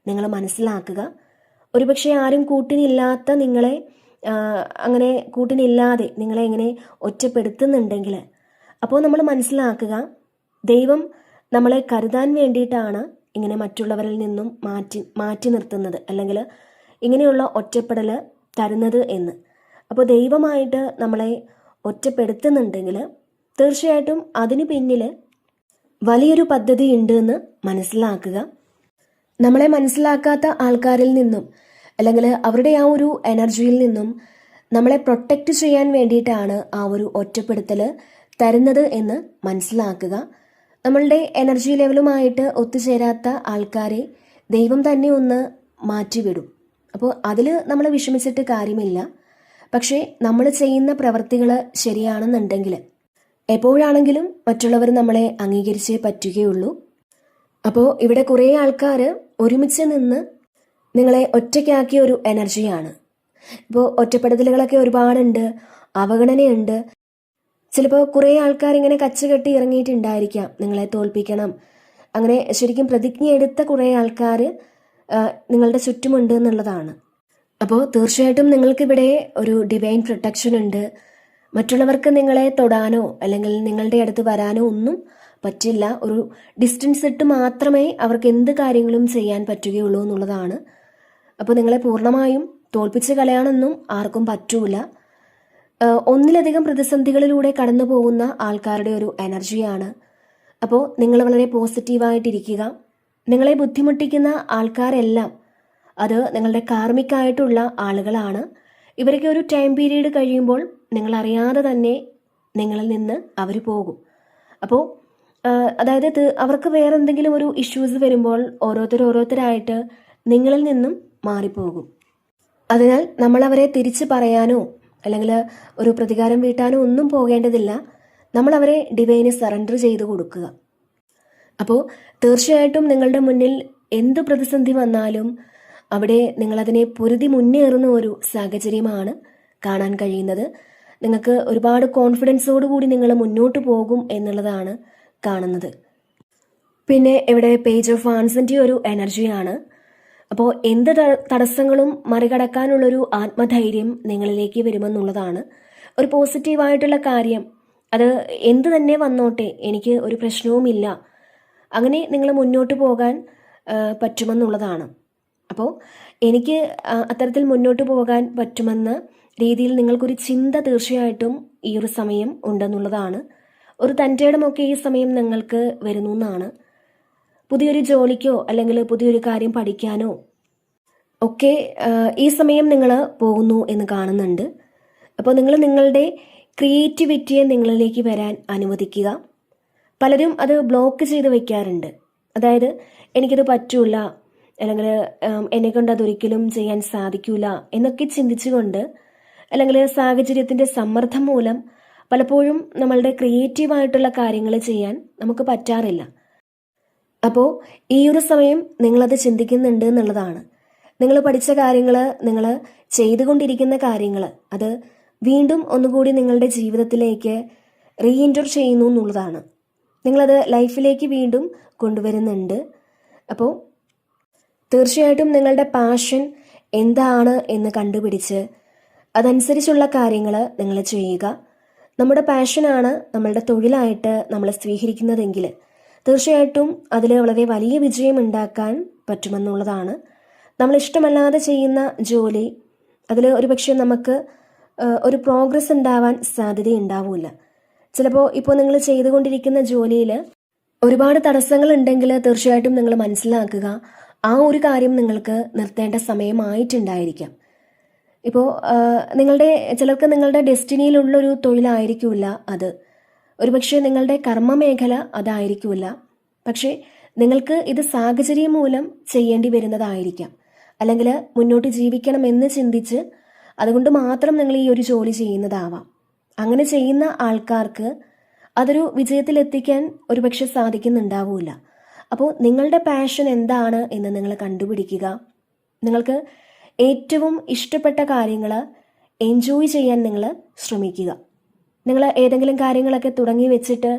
നിങ്ങൾ മനസ്സിലാക്കുക. ഒരുപക്ഷെ ആരും കൂട്ടിനില്ലാത്ത നിങ്ങളെ അങ്ങനെ കൂട്ടിനില്ലാതെ നിങ്ങളെ ഇങ്ങനെ ഒറ്റപ്പെടുത്തുന്നുണ്ടെങ്കിൽ അപ്പോൾ നമ്മൾ മനസ്സിലാക്കുക ദൈവം നമ്മളെ കരുതാൻ വേണ്ടിയിട്ടാണ് ഇങ്ങനെ മറ്റുള്ളവരിൽ നിന്നും മാറ്റി നിർത്തുന്നത് അല്ലെങ്കിൽ ഇങ്ങനെയുള്ള ഒറ്റപ്പെടൽ തരുന്നത് എന്ന്. അപ്പോൾ ദൈവമായിട്ട് നമ്മളെ ഒറ്റപ്പെടുത്തുന്നുണ്ടെങ്കിൽ തീർച്ചയായിട്ടും അതിന് പിന്നിൽ വലിയൊരു പദ്ധതി ഉണ്ട് എന്ന് മനസ്സിലാക്കുക. നമ്മളെ മനസ്സിലാക്കാത്ത ആൾക്കാരിൽ നിന്നും അല്ലെങ്കിൽ അവരുടെ ആ ഒരു എനർജിയിൽ നിന്നും നമ്മളെ പ്രൊട്ടക്റ്റ് ചെയ്യാൻ വേണ്ടിയിട്ടാണ് ആ ഒരു ഒറ്റപ്പെടുത്തൽ തരുന്നത് എന്ന് മനസ്സിലാക്കുക. നമ്മളുടെ എനർജി ലെവലുമായിട്ട് ഒത്തുചേരാത്ത ആൾക്കാരെ ദൈവം തന്നെ ഒന്ന് മാറ്റിവിടും. അപ്പോൾ അതിൽ നമ്മൾ വിഷമിച്ചിട്ട് കാര്യമില്ല. പക്ഷേ നമ്മൾ ചെയ്യുന്ന പ്രവൃത്തികൾ ശരിയാണെന്നുണ്ടെങ്കിൽ എപ്പോഴാണെങ്കിലും മറ്റുള്ളവർ നമ്മളെ അംഗീകരിച്ചേ പറ്റുകയുള്ളൂ. അപ്പോൾ ഇവിടെ കുറേ ആൾക്കാർ ഒരുമിച്ച് നിന്ന് നിങ്ങളെ ഒറ്റയ്ക്കാക്കിയ ഒരു എനർജിയാണ്. ഇപ്പോൾ ഒറ്റപ്പെടലുകളൊക്കെ ഒരുപാടുണ്ട്, അവഗണനയുണ്ട്. ചിലപ്പോൾ കുറേ ആൾക്കാർ ഇങ്ങനെ കച്ചുകെട്ടി ഇറങ്ങിയിട്ടുണ്ടായിരിക്കാം നിങ്ങളെ തോൽപ്പിക്കണം. അങ്ങനെ ശരിക്കും പ്രതിജ്ഞയെടുത്ത കുറേ ആൾക്കാർ നിങ്ങളുടെ ചുറ്റുമുണ്ട് എന്നുള്ളതാണ്. അപ്പോൾ തീർച്ചയായിട്ടും നിങ്ങൾക്കിവിടെ ഒരു ഡിവൈൻ പ്രൊട്ടക്ഷൻ ഉണ്ട്. മറ്റുള്ളവർക്ക് നിങ്ങളെ തൊടാനോ അല്ലെങ്കിൽ നിങ്ങളുടെ അടുത്ത് വരാനോ ഒന്നും പറ്റില്ല. ഒരു ഡിസ്റ്റൻസ് ഇട്ട് മാത്രമേ അവർക്ക് എന്ത് കാര്യങ്ങളും ചെയ്യാൻ പറ്റുകയുള്ളൂ എന്നുള്ളതാണ്. അപ്പോൾ നിങ്ങളെ പൂർണ്ണമായും തോൽപ്പിച്ച് കളയാനൊന്നും ആർക്കും പറ്റൂല. ഒന്നിലധികം പ്രതിസന്ധികളിലൂടെ കടന്നു പോകുന്ന ആൾക്കാരുടെ ഒരു എനർജിയാണ്. അപ്പോൾ നിങ്ങൾ വളരെ പോസിറ്റീവായിട്ടിരിക്കുക. നിങ്ങളെ ബുദ്ധിമുട്ടിക്കുന്ന ആൾക്കാരെല്ലാം അത് നിങ്ങളുടെ കാർമികമായിട്ടുള്ള ആളുകളാണ്. ഇവരൊക്കെ ഒരു ടൈം പീരീഡ് കഴിയുമ്പോൾ നിങ്ങളറിയാതെ തന്നെ നിങ്ങളിൽ നിന്ന് അവർ പോകും. അപ്പോൾ അതായത് അവർക്ക് വേറെ എന്തെങ്കിലും ഒരു ഇഷ്യൂസ് വരുമ്പോൾ ഓരോരുത്തരായിട്ട് നിങ്ങളിൽ നിന്നും മാറിപ്പോകും. അതിനാൽ നമ്മളവരെ തിരിച്ച് പറയാനോ അല്ലെങ്കിൽ ഒരു പ്രതികാരം വീട്ടാനോ ഒന്നും പോകേണ്ടതില്ല. നമ്മളവരെ ഡിവൈന് സറണ്ടർ ചെയ്ത് കൊടുക്കുക. അപ്പോൾ തീർച്ചയായിട്ടും നിങ്ങളുടെ മുന്നിൽ എന്ത് പ്രതിസന്ധി വന്നാലും അവിടെ നിങ്ങളതിനെ പൊരുതി മുന്നേറുന്ന ഒരു സാഹചര്യമാണ് കാണാൻ കഴിയുന്നത്. നിങ്ങൾക്ക് ഒരുപാട് കോൺഫിഡൻസോടുകൂടി നിങ്ങൾ മുന്നോട്ട് പോകും എന്നുള്ളതാണ് കാണുന്നത്. പിന്നെ ഇവിടെ പേജ് ഓഫ് വാൻസിൻ്റെ ഒരു എനർജിയാണ്. അപ്പോൾ എന്ത് തടസ്സങ്ങളും മറികടക്കാനുള്ളൊരു ആത്മധൈര്യം നിങ്ങളിലേക്ക് വരുമെന്നുള്ളതാണ്. ഒരു പോസിറ്റീവായിട്ടുള്ള കാര്യം, അത് എന്ത് തന്നെ വന്നോട്ടെ, എനിക്ക് ഒരു പ്രശ്നവുമില്ല, അങ്ങനെ നിങ്ങൾ മുന്നോട്ട് പോകാൻ പറ്റുമെന്നുള്ളതാണ്. അപ്പോൾ എനിക്ക് അത്തരത്തിൽ മുന്നോട്ട് പോകാൻ പറ്റുമെന്ന രീതിയിൽ നിങ്ങൾക്കൊരു ചിന്ത തീർച്ചയായിട്ടും ഈ ഒരു സമയം ഉണ്ടെന്നുള്ളതാണ്. ഒരു തൻ്റെയിടമൊക്കെ ഈ സമയം നിങ്ങൾക്ക് വരുന്നു എന്നാണ്. പുതിയൊരു ജോലിക്കോ അല്ലെങ്കിൽ പുതിയൊരു കാര്യം പഠിക്കാനോ ഒക്കെ ഈ സമയം നിങ്ങൾ പോകുന്നു എന്ന് കാണുന്നുണ്ട്. അപ്പോൾ നിങ്ങൾ നിങ്ങളുടെ ക്രിയേറ്റിവിറ്റിയെ നിങ്ങളിലേക്ക് വരാൻ അനുവദിക്കുക. പലരും അത് ബ്ലോക്ക് ചെയ്ത് വയ്ക്കാറുണ്ട്. അതായത് എനിക്കത് പറ്റൂല, അല്ലെങ്കിൽ എന്നെക്കൊണ്ട് അതൊരിക്കലും ചെയ്യാൻ സാധിക്കില്ല എന്നൊക്കെ ചിന്തിച്ചുകൊണ്ട്, അല്ലെങ്കിൽ സാഹചര്യത്തിൻ്റെ സമ്മർദ്ദം മൂലം പലപ്പോഴും നമ്മളുടെ ക്രിയേറ്റീവായിട്ടുള്ള കാര്യങ്ങൾ ചെയ്യാൻ നമുക്ക് പറ്റാറില്ല. അപ്പോൾ ഈ ഒരു സമയം നിങ്ങളത് ചിന്തിക്കുന്നുണ്ട് എന്നുള്ളതാണ്. നിങ്ങൾ പഠിച്ച കാര്യങ്ങൾ, നിങ്ങൾ ചെയ്തുകൊണ്ടിരിക്കുന്ന കാര്യങ്ങൾ, അത് വീണ്ടും ഒന്നുകൂടി നിങ്ങളുടെ ജീവിതത്തിലേക്ക് റീഎൻറ്റർ ചെയ്യുന്നു എന്നുള്ളതാണ്. നിങ്ങളത് ലൈഫിലേക്ക് വീണ്ടും കൊണ്ടുവരുന്നുണ്ട്. അപ്പോൾ തീർച്ചയായിട്ടും നിങ്ങളുടെ പാഷൻ എന്താണ് എന്ന് കണ്ടുപിടിച്ച് അതനുസരിച്ചുള്ള കാര്യങ്ങൾ നിങ്ങൾ ചെയ്യുക. നമ്മുടെ പാഷനാണ് നമ്മളുടെ തൊഴിലായിട്ട് നമ്മൾ സ്വീകരിക്കുന്നതെങ്കിൽ തീർച്ചയായിട്ടും അതിൽ വളരെ വലിയ വിജയം ഉണ്ടാക്കാൻ പറ്റുമെന്നുള്ളതാണ്. നമ്മൾ ഇഷ്ടമല്ലാതെ ചെയ്യുന്ന ജോലി, അതിൽ ഒരുപക്ഷെ നമുക്ക് ഒരു പ്രോഗ്രസ് ഉണ്ടാവാൻ സാധ്യതയുണ്ടാവില്ല. ചിലപ്പോൾ ഇപ്പോൾ നിങ്ങൾ ചെയ്തുകൊണ്ടിരിക്കുന്ന ജോലിയിൽ ഒരുപാട് തടസ്സങ്ങൾ ഉണ്ടെങ്കിൽ തീർച്ചയായിട്ടും നിങ്ങൾ മനസ്സിലാക്കുക, ആ ഒരു കാര്യം നിങ്ങൾക്ക് നിർത്തേണ്ട സമയമായിട്ടുണ്ടായിരിക്കാം. ഇപ്പോൾ ചിലർക്ക് നിങ്ങളുടെ ഡെസ്റ്റിനിയിലുള്ളൊരു തൊഴിലായിരിക്കില്ല അത്. ഒരുപക്ഷെ നിങ്ങളുടെ കർമ്മമേഖല അതായിരിക്കില്ല. പക്ഷേ നിങ്ങൾക്ക് ഇത് സാഹചര്യം മൂലം ചെയ്യേണ്ടി വരുന്നതായിരിക്കാം. അല്ലെങ്കിൽ മുന്നോട്ട് ജീവിക്കണമെന്ന് ചിന്തിച്ച് അതുകൊണ്ട് മാത്രം നിങ്ങൾ ഈ ഒരു ജോലി ചെയ്യുന്നതാവാം. അങ്ങനെ ചെയ്യുന്ന ആൾക്കാർക്ക് അതൊരു വിജയത്തിലെത്തിക്കാൻ ഒരുപക്ഷെ സാധിക്കുന്നുണ്ടാവില്ല. അപ്പോൾ നിങ്ങളുടെ പാഷൻ എന്താണ് എന്ന് നിങ്ങൾ കണ്ടുപിടിക്കുക. നിങ്ങൾക്ക് ഏറ്റവും ഇഷ്ടപ്പെട്ട കാര്യങ്ങൾ എൻജോയ് ചെയ്യാൻ നിങ്ങൾ ശ്രമിക്കുക. നിങ്ങൾ ഏതെങ്കിലും കാര്യങ്ങളൊക്കെ തുടങ്ങി വെച്ചിട്ട്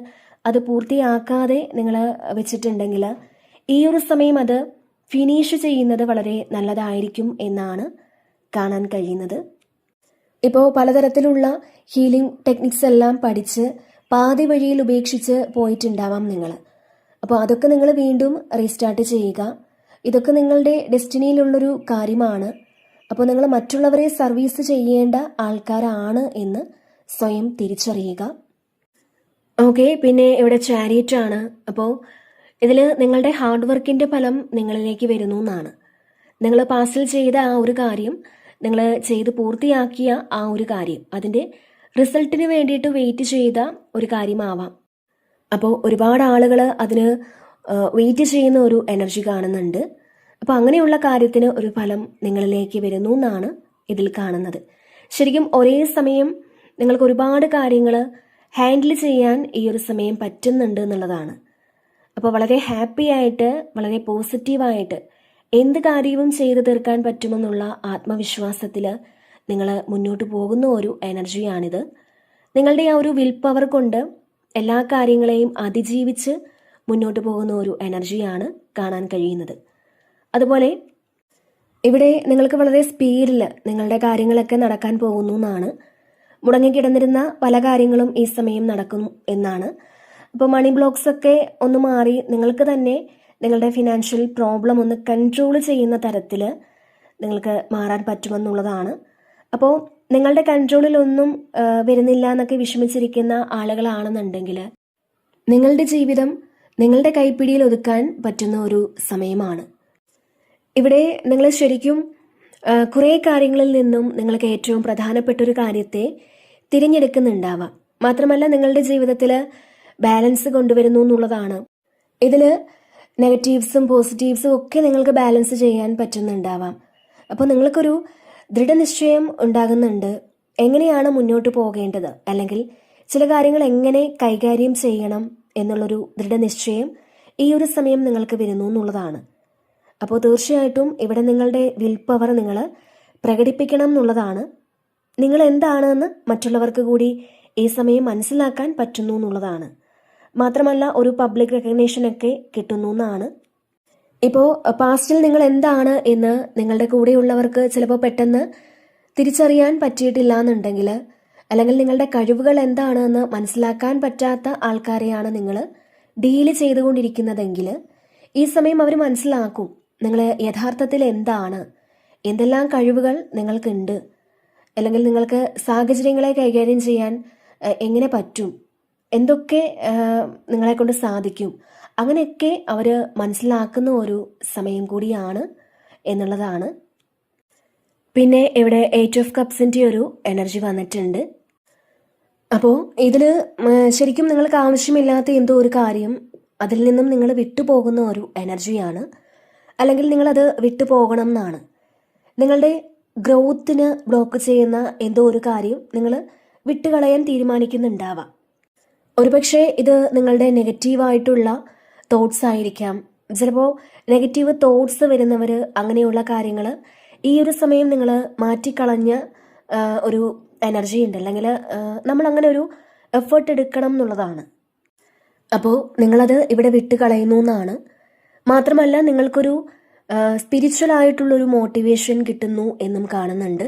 അത് പൂർത്തിയാക്കാതെ നിങ്ങൾ വെച്ചിട്ടുണ്ടെങ്കിൽ ഈ ഒരു സമയം അത് ഫിനിഷ് ചെയ്യുന്നത് വളരെ നല്ലതായിരിക്കും എന്നാണ് കാണാൻ കഴിയുന്നത്. ഇപ്പോൾ പലതരത്തിലുള്ള ഹീലിംഗ് ടെക്നിക്സ് എല്ലാം പഠിച്ച് പാതി വഴിയിൽ ഉപേക്ഷിച്ച് പോയിട്ടുണ്ടാവാം നിങ്ങൾ. അപ്പോൾ അതൊക്കെ നിങ്ങൾ വീണ്ടും റീസ്റ്റാർട്ട് ചെയ്യുക. ഇതൊക്കെ നിങ്ങളുടെ ഡെസ്റ്റിനിയിലുള്ളൊരു കാര്യമാണ്. അപ്പോൾ നിങ്ങൾ മറ്റുള്ളവരെ സർവീസ് ചെയ്യേണ്ട ആൾക്കാരാണ് എന്ന് സ്വയം തിരിച്ചറിയുക. ഓക്കെ, പിന്നെ ഇവിടെ ചാരിയറ്റ് ആണ്. അപ്പോൾ ഇതിൽ നിങ്ങളുടെ ഹാർഡ് വർക്കിൻ്റെ ഫലം നിങ്ങളിലേക്ക് വരുന്നു എന്നാണ്. നിങ്ങൾ പാസിൽ ചെയ്ത ആ ഒരു കാര്യം, നിങ്ങൾ ചെയ്ത് പൂർത്തിയാക്കിയ ആ ഒരു കാര്യം, അതിൻ്റെ റിസൾട്ടിന് വേണ്ടിയിട്ട് വെയിറ്റ് ചെയ്ത ഒരു കാര്യമാവാം. അപ്പോൾ ഒരുപാട് ആളുകൾ അതിന് വെയിറ്റ് ചെയ്യുന്ന ഒരു എനർജി കാണുന്നുണ്ട്. അപ്പോൾ അങ്ങനെയുള്ള കാര്യത്തിന് ഒരു ഫലം നിങ്ങളിലേക്ക് വരുന്നു എന്നാണ് ഇതിൽ കാണുന്നത്. ശരിക്കും ഒരേ സമയം നിങ്ങൾക്ക് ഒരുപാട് കാര്യങ്ങൾ ഹാൻഡിൽ ചെയ്യാൻ ഈ ഒരു സമയം പറ്റുന്നുണ്ട് എന്നുള്ളതാണ്. അപ്പോൾ വളരെ ഹാപ്പി ആയിട്ട്, വളരെ പോസിറ്റീവായിട്ട് എന്ത് കാര്യവും ചെയ്തു തീർക്കാൻ പറ്റുമെന്നുള്ള ആത്മവിശ്വാസത്തിൽ നിങ്ങൾ മുന്നോട്ട് പോകുന്ന ഒരു എനർജിയാണിത്. നിങ്ങളുടെ ആ ഒരു വിൽ പവർ കൊണ്ട് എല്ലാ കാര്യങ്ങളെയും അതിജീവിച്ച് മുന്നോട്ട് പോകുന്ന ഒരു എനർജിയാണ് കാണാൻ കഴിയുന്നത്. അതുപോലെ ഇവിടെ നിങ്ങൾക്ക് വളരെ സ്പീഡിൽ നിങ്ങളുടെ കാര്യങ്ങളൊക്കെ നടക്കാൻ പോകുന്നു എന്നാണ്. മുടങ്ങിക്കിടന്നിരുന്ന പല കാര്യങ്ങളും ഈ സമയം നടക്കും എന്നാണ്. അപ്പോൾ മണി ബ്ലോക്സ് ഒക്കെ ഒന്ന് മാറി നിങ്ങൾക്ക് തന്നെ നിങ്ങളുടെ ഫിനാൻഷ്യൽ പ്രോബ്ലം ഒന്ന് കൺട്രോൾ ചെയ്യുന്ന തരത്തിൽ നിങ്ങൾക്ക് മാറാൻ പറ്റുമെന്നുള്ളതാണ്. അപ്പോൾ നിങ്ങളുടെ കൺട്രോളിലൊന്നും വരുന്നില്ല എന്നൊക്കെ വിഷമിച്ചിരിക്കുന്ന ആളുകളാണെന്നുണ്ടെങ്കിൽ നിങ്ങളുടെ ജീവിതം നിങ്ങളുടെ കൈപ്പിടിയിൽ ഒതുക്കാൻ പറ്റുന്ന ഒരു സമയമാണ്. ഇവിടെ നിങ്ങൾ ശരിക്കും കുറേ കാര്യങ്ങളിൽ നിന്നും നിങ്ങൾക്ക് ഏറ്റവും പ്രധാനപ്പെട്ട ഒരു കാര്യത്തെ തിരഞ്ഞെടുക്കുന്നുണ്ടാവാം. മാത്രമല്ല നിങ്ങളുടെ ജീവിതത്തിൽ ബാലൻസ് കൊണ്ടുവരുന്നു എന്നുള്ളതാണ്. ഇതിൽ നെഗറ്റീവ്സും പോസിറ്റീവ്സും ഒക്കെ നിങ്ങൾക്ക് ബാലൻസ് ചെയ്യാൻ പറ്റുന്നുണ്ടാവാം. അപ്പോൾ നിങ്ങൾക്കൊരു ദൃഢനിശ്ചയം ഉണ്ടാകുന്നുണ്ട് എങ്ങനെയാണ് മുന്നോട്ട് പോകേണ്ടത്, അല്ലെങ്കിൽ ചില കാര്യങ്ങൾ എങ്ങനെ കൈകാര്യം ചെയ്യണം എന്നുള്ളൊരു ദൃഢനിശ്ചയം ഈ ഒരു സമയം നിങ്ങൾക്ക് വരുന്നു എന്നുള്ളതാണ്. അപ്പോൾ തീർച്ചയായിട്ടും ഇവിടെ നിങ്ങളുടെ വിൽ പവർ നിങ്ങൾ പ്രകടിപ്പിക്കണം എന്നുള്ളതാണ്. നിങ്ങൾ എന്താണെന്ന് മറ്റുള്ളവർക്ക് കൂടി ഈ സമയം മനസ്സിലാക്കാൻ പറ്റുന്നു എന്നുള്ളതാണ്. മാത്രമല്ല ഒരു പബ്ലിക് റെക്കഗ്നേഷനൊക്കെ കിട്ടുന്നു എന്നാണ്. ഇപ്പോൾ പാസ്റ്റിൽ നിങ്ങൾ എന്താണ് എന്ന് നിങ്ങളുടെ കൂടെയുള്ളവർക്ക് ചിലപ്പോൾ പെട്ടെന്ന് തിരിച്ചറിയാൻ പറ്റിയിട്ടില്ല എന്നുണ്ടെങ്കിൽ, അല്ലെങ്കിൽ നിങ്ങളുടെ കഴിവുകൾ എന്താണെന്ന് മനസ്സിലാക്കാൻ പറ്റാത്ത ആൾക്കാരെയാണ് നിങ്ങൾ ഡീല് ചെയ്തുകൊണ്ടിരിക്കുന്നതെങ്കിൽ ഈ സമയം അവർ മനസ്സിലാക്കും നിങ്ങൾ യഥാർത്ഥത്തിൽ എന്താണ്, എന്തെല്ലാം കഴിവുകൾ നിങ്ങൾക്കുണ്ട്, അല്ലെങ്കിൽ നിങ്ങൾക്ക് സാഹചര്യങ്ങളെ കൈകാര്യം ചെയ്യാൻ എങ്ങനെ പറ്റും, എന്തൊക്കെ നിങ്ങളെ കൊണ്ട് സാധിക്കും, അങ്ങനെയൊക്കെ അവർ മനസ്സിലാക്കുന്ന ഒരു സമയം കൂടിയാണ് എന്നുള്ളതാണ്. പിന്നെ ഇവിടെ 8 ഓഫ് കപ്സിൻ്റെ ഒരു എനർജി വന്നിട്ടുണ്ട്. അപ്പോൾ ഇതിൽ ശരിക്കും നിങ്ങൾക്ക് ആവശ്യമില്ലാത്ത എന്തോ ഒരു കാര്യം അതിൽ നിന്നും നിങ്ങൾ വിട്ടുപോകുന്ന ഒരു എനർജിയാണ്, അല്ലെങ്കിൽ നിങ്ങളത് വിട്ടുപോകണം എന്നാണ്. നിങ്ങളുടെ ഗ്രോത്തിന് ബ്ലോക്ക് ചെയ്യുന്ന എന്തോ ഒരു കാര്യം നിങ്ങൾ വിട്ടുകളയാൻ തീരുമാനിക്കുന്നുണ്ടാവാം. ഒരുപക്ഷെ ഇത് നിങ്ങളുടെ നെഗറ്റീവായിട്ടുള്ള തോട്ട്സ് ആയിരിക്കാം. ചിലപ്പോൾ നെഗറ്റീവ് തോട്ട്സ് വരുന്നവർ അങ്ങനെയുള്ള കാര്യങ്ങൾ ഈ ഒരു സമയം നിങ്ങൾ മാറ്റിക്കളഞ്ഞ ഒരു എനർജി ഉണ്ട്, അല്ലെങ്കിൽ നമ്മൾ അങ്ങനെ ഒരു എഫേർട്ട് എടുക്കണം എന്നുള്ളതാണ്. അപ്പോൾ നിങ്ങളത് ഇവിടെ വിട്ടുകളയുന്നു എന്നാണ്. മാത്രമല്ല നിങ്ങൾക്കൊരു സ്പിരിച്വൽ ആയിട്ടുള്ളൊരു മോട്ടിവേഷൻ കിട്ടുന്നു എന്നും കാണുന്നുണ്ട്.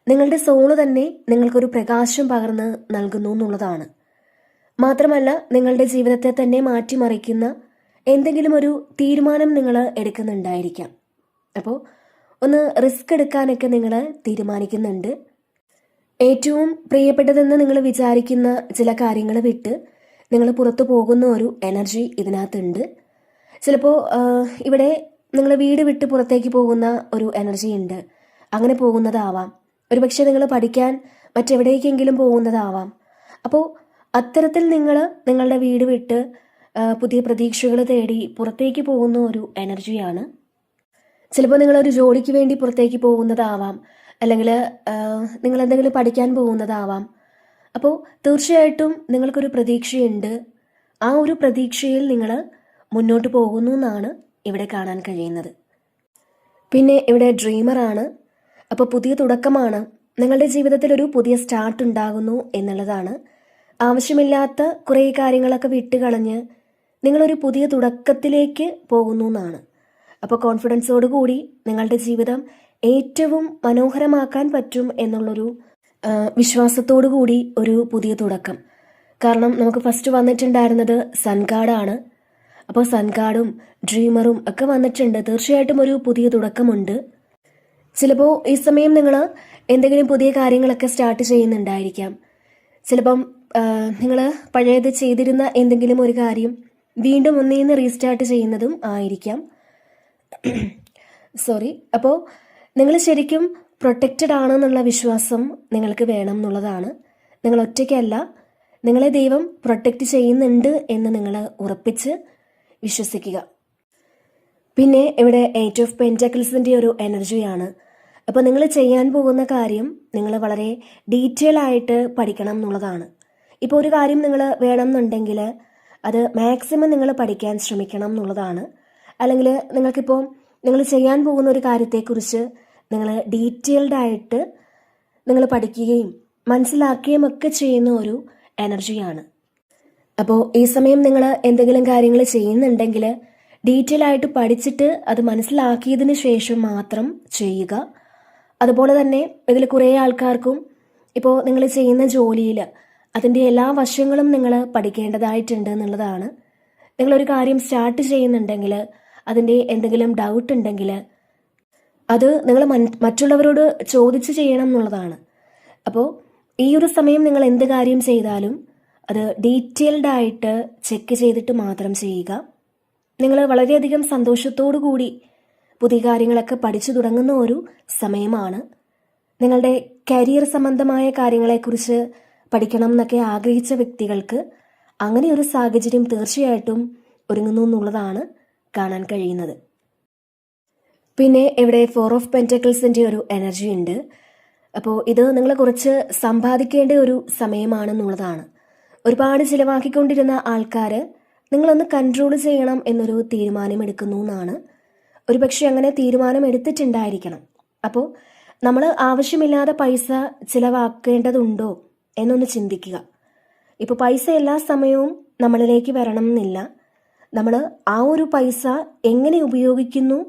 നിങ്ങളുടെ സോള് തന്നെ നിങ്ങൾക്കൊരു പ്രകാശം പകർന്ന് നൽകുന്നു എന്നുള്ളതാണ്. മാത്രമല്ല നിങ്ങളുടെ ജീവിതത്തെ തന്നെ മാറ്റിമറിക്കുന്ന എന്തെങ്കിലും ഒരു തീരുമാനം നിങ്ങൾ എടുക്കുന്നുണ്ടായിരിക്കാം. അപ്പോൾ ഒന്ന് റിസ്ക് എടുക്കാനൊക്കെ നിങ്ങൾ തീരുമാനിക്കുന്നുണ്ട്. ഏറ്റവും പ്രിയപ്പെട്ടതെന്ന് നിങ്ങൾ വിചാരിക്കുന്ന ചില കാര്യങ്ങൾ വിട്ട് നിങ്ങൾ പുറത്തു പോകുന്ന ഒരു എനർജി ഇതിനകത്തുണ്ട്. ചിലപ്പോൾ ഇവിടെ നിങ്ങൾ വീട് വിട്ട് പുറത്തേക്ക് പോകുന്ന ഒരു എനർജി ഉണ്ട്, അങ്ങനെ പോകുന്നതാവാം. ഒരുപക്ഷെ നിങ്ങൾ പഠിക്കാൻ മറ്റെവിടേക്കെങ്കിലും പോകുന്നതാവാം. അപ്പോൾ അത്തരത്തിൽ നിങ്ങൾ നിങ്ങളുടെ വീട് വിട്ട് പുതിയ പ്രതീക്ഷകൾ തേടി പുറത്തേക്ക് പോകുന്ന ഒരു എനർജിയാണ്. ചിലപ്പോൾ നിങ്ങളൊരു ജോലിക്ക് വേണ്ടി പുറത്തേക്ക് പോകുന്നതാവാം, അല്ലെങ്കിൽ നിങ്ങൾ എന്തെങ്കിലും പഠിക്കാൻ പോകുന്നതാവാം. അപ്പോൾ തീർച്ചയായിട്ടും നിങ്ങൾക്കൊരു പ്രതീക്ഷയുണ്ട്. ആ ഒരു പ്രതീക്ഷയിൽ നിങ്ങൾ മുന്നോട്ട് പോകുന്നു എന്നാണ് ഇവിടെ കാണാൻ കഴിയുന്നത്. പിന്നെ ഇവിടെ ഡ്രീമറാണ്. അപ്പോൾ പുതിയ തുടക്കമാണ്, നിങ്ങളുടെ ജീവിതത്തിൽ ഒരു പുതിയ സ്റ്റാർട്ട് ഉണ്ടാകുന്നു എന്നുള്ളതാണ്. ആവശ്യമില്ലാത്ത കുറേ കാര്യങ്ങളൊക്കെ വിട്ടുകളഞ്ഞ് നിങ്ങളൊരു പുതിയ തുടക്കത്തിലേക്ക് പോകുന്നു എന്നാണ്. അപ്പോൾ കോൺഫിഡൻസോട് കൂടി നിങ്ങളുടെ ജീവിതം ഏറ്റവും മനോഹരമാക്കാൻ പറ്റും എന്നുള്ളൊരു വിശ്വാസത്തോടു കൂടി ഒരു പുതിയ തുടക്കം. കാരണം നമുക്ക് ഫസ്റ്റ് വന്നിട്ടുണ്ടായിരുന്നത് സൺ കാർഡാണ്. അപ്പോൾ സൺ കാർഡും ഡ്രീമറും ഒക്കെ വന്നിട്ടുണ്ട്. തീർച്ചയായിട്ടും ഒരു പുതിയ തുടക്കമുണ്ട്. ചിലപ്പോൾ ഈ സമയം നിങ്ങൾ എന്തെങ്കിലും പുതിയ കാര്യങ്ങളൊക്കെ സ്റ്റാർട്ട് ചെയ്യുന്നുണ്ടായിരിക്കാം. ചിലപ്പം നിങ്ങൾ പഴയത് ചെയ്തിരുന്ന എന്തെങ്കിലും ഒരു കാര്യം വീണ്ടും ഒന്നേന്ന് റീസ്റ്റാർട്ട് ചെയ്യുന്നതും ആയിരിക്കാം. അപ്പോൾ നിങ്ങൾ ശരിക്കും പ്രൊട്ടക്റ്റഡ് ആണെന്നുള്ള വിശ്വാസം നിങ്ങൾക്ക് വേണം എന്നുള്ളതാണ്. നിങ്ങൾ ഒറ്റയ്ക്കല്ല, നിങ്ങളെ ദൈവം പ്രൊട്ടക്റ്റ് ചെയ്യുന്നുണ്ട് എന്ന് നിങ്ങൾ ഉറപ്പിച്ച് വിശ്വസിക്കുക. പിന്നെ ഇവിടെ 8 ഓഫ് പെൻറ്റക്കിൾസിൻ്റെ ഒരു എനർജിയാണ്. അപ്പോൾ നിങ്ങൾ ചെയ്യാൻ പോകുന്ന കാര്യം നിങ്ങൾ വളരെ ഡീറ്റെയിൽ ആയിട്ട് പഠിക്കണം എന്നുള്ളതാണ്. ഇപ്പോൾ ഒരു കാര്യം നിങ്ങൾ വേണം എന്നുണ്ടെങ്കിൽ അത് മാക്സിമം നിങ്ങൾ പഠിക്കാൻ ശ്രമിക്കണം എന്നുള്ളതാണ്. അല്ലെങ്കിൽ നിങ്ങൾക്കിപ്പോൾ നിങ്ങൾ ചെയ്യാൻ പോകുന്ന ഒരു കാര്യത്തെക്കുറിച്ച് നിങ്ങൾ ഡീറ്റെയിൽഡ് ആയിട്ട് നിങ്ങൾ പഠിക്കുകയും മനസ്സിലാക്കുകയും ഒക്കെ ചെയ്യുന്ന ഒരു എനർജിയാണ്. അപ്പോൾ ഈ സമയം നിങ്ങൾ എന്തെങ്കിലും കാര്യങ്ങൾ ചെയ്യുന്നുണ്ടെങ്കിൽ ഡീറ്റെയിൽ ആയിട്ട് പഠിച്ചിട്ട് അത് മനസ്സിലാക്കിയതിന് ശേഷം മാത്രം ചെയ്യുക. അതുപോലെ തന്നെ ഇതിൽ കുറേ ആൾക്കാർക്കും ഇപ്പോൾ നിങ്ങൾ ചെയ്യുന്ന ജോലിയിൽ അതിൻ്റെ എല്ലാ വശങ്ങളും നിങ്ങൾ പഠിക്കേണ്ടതായിട്ടുണ്ട് എന്നുള്ളതാണ്. നിങ്ങളൊരു കാര്യം സ്റ്റാർട്ട് ചെയ്യുന്നുണ്ടെങ്കിൽ അതിൻ്റെ എന്തെങ്കിലും ഡൗട്ട് ഉണ്ടെങ്കിൽ അത് നിങ്ങൾ മറ്റുള്ളവരോട് ചോദിച്ച് ചെയ്യണം എന്നുള്ളതാണ്. അപ്പോൾ ഈ ഒരു സമയം നിങ്ങൾ എന്ത് കാര്യം ചെയ്താലും അത് ഡീറ്റെയിൽഡ് ആയിട്ട് ചെക്ക് ചെയ്തിട്ട് മാത്രം ചെയ്യുക. നിങ്ങൾ വളരെയധികം സന്തോഷത്തോടു കൂടി പുതിയ കാര്യങ്ങളൊക്കെ പഠിച്ചു തുടങ്ങുന്ന ഒരു സമയമാണ്. നിങ്ങളുടെ കരിയർ സംബന്ധമായ കാര്യങ്ങളെക്കുറിച്ച് പഠിക്കണം എന്നൊക്കെ ആഗ്രഹിച്ച വ്യക്തികൾക്ക് അങ്ങനെ ഒരു സാഹചര്യം തീർച്ചയായിട്ടും ഒരുങ്ങുന്നു എന്നുള്ളതാണ് കാണാൻ കഴിയുന്നത്. പിന്നെ ഇവിടെ 4 ഓഫ് പെന്റക്കിൾസിൻ്റെ ഒരു എനർജി ഉണ്ട്. അപ്പോൾ ഇത് നിങ്ങൾ കുറച്ച് സമ്പാദിക്കേണ്ട ഒരു സമയമാണെന്നുള്ളതാണ്. ഒരുപാട് ചിലവാക്കിക്കൊണ്ടിരുന്ന ആൾക്കാർ നിങ്ങളൊന്ന് കൺട്രോൾ ചെയ്യണം എന്നൊരു തീരുമാനമെടുക്കുന്നു എന്നാണ്. ഒരുപക്ഷെ അങ്ങനെ തീരുമാനം എടുത്തിട്ടുണ്ടായിരിക്കണം. അപ്പോൾ നമ്മൾ ആവശ്യമില്ലാതെ പൈസ ചിലവാക്കേണ്ടതുണ്ടോ എന്നൊന്ന് ചിന്തിക്കുക. ഇപ്പോൾ പൈസ എല്ലാ സമയവും നമ്മളിലേക്ക് വരണം എന്നില്ല. നമ്മൾ ആ ഒരു പൈസ എങ്ങനെ ഉപയോഗിക്കുന്നു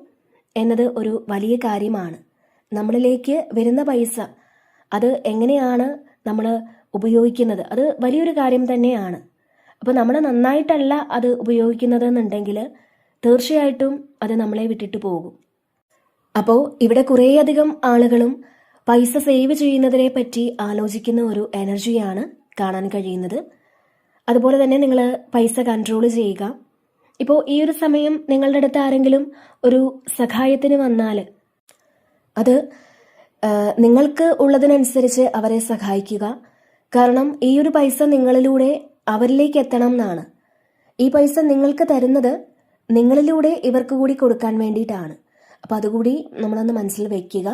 എന്നത് ഒരു വലിയ കാര്യമാണ്. നമ്മളിലേക്ക് വരുന്ന പൈസ അത് എങ്ങനെയാണ് നമ്മൾ ഉപയോഗിക്കുന്നത്, അത് വലിയൊരു കാര്യം തന്നെയാണ്. അപ്പോൾ നമ്മൾ നന്നായിട്ടല്ല അത് ഉപയോഗിക്കുന്നത് എന്നുണ്ടെങ്കിൽ തീർച്ചയായിട്ടും അത് നമ്മളെ വിട്ടിട്ട് പോകും. അപ്പോൾ ഇവിടെ കുറേയധികം ആളുകളും പൈസ സേവ് ചെയ്യുന്നതിനെ പറ്റി ആലോചിക്കുന്ന ഒരു എനർജിയാണ് കാണാൻ കഴിയുന്നത്. അതുപോലെ തന്നെ നിങ്ങൾ പൈസ കൺട്രോൾ ചെയ്യുക. ഇപ്പോൾ ഈ ഒരു സമയം നിങ്ങളുടെ അടുത്ത് ആരെങ്കിലും ഒരു സഹായത്തിന് വന്നാൽ അത് നിങ്ങൾക്ക് ഉള്ളതിനനുസരിച്ച് അവരെ സഹായിക്കുക. കാരണം ഈ ഒരു പൈസ നിങ്ങളിലൂടെ അവരിലേക്ക് എത്തണം എന്നാണ്. ഈ പൈസ നിങ്ങൾക്ക് തരുന്നത് നിങ്ങളിലൂടെ ഇവർക്ക് കൂടി കൊടുക്കാൻ വേണ്ടിയിട്ടാണ്. അപ്പോൾ അതുകൂടി നമ്മളൊന്ന് മനസ്സിൽ വയ്ക്കുക.